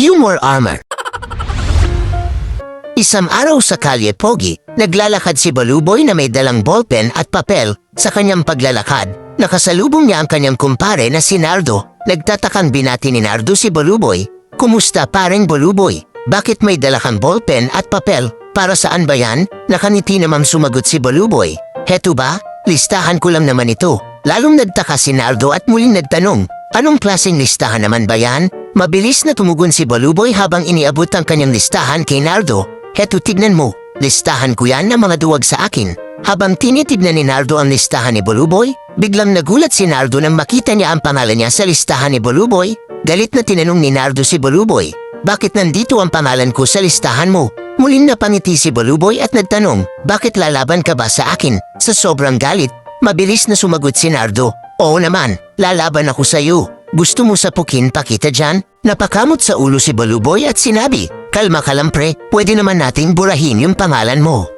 Humor Armor. Isang araw sa Kalye Pogi, naglalakad si Baluboy na may dalang ballpen at papel. Sa kanyang paglalakad, nakasalubong niya ang kanyang kumpare na si Nardo. Nagtatakang binati ni Nardo si Baluboy. "Kumusta pareng Baluboy? Bakit may dala kang ballpen at papel? Para saan ba yan?" Nakangiti naman sumagot si Baluboy. "Heto ba? Listahan ko lang naman ito." Lalong nagtaka si Nardo at muling nagtanong, "Anong klaseng listahan naman ba yan?" Mabilis na tumugon si Baluboy habang iniabot ang kanyang listahan kay Nardo. "Heto, tignan mo. Listahan ko yan na mga duwag sa akin." Habang tinitignan ni Nardo ang listahan ni Baluboy, biglang nagulat si Nardo nang makita niya ang pangalan niya sa listahan ni Baluboy. Galit na tinanong ni Nardo si Baluboy, "Bakit nandito ang pangalan ko sa listahan mo?" Muling napangiti si Baluboy at nagtanong, "Bakit lalaban ka ba sa akin?" Sa sobrang galit, mabilis na sumagot si Nardo, "Oo naman, lalaban ako sa iyo. Gusto mo sapukin pa kita dyan?" Napakamot sa ulo si Baluboy at sinabi, "Kalma ka lang pre, pwede naman nating burahin yung pangalan mo."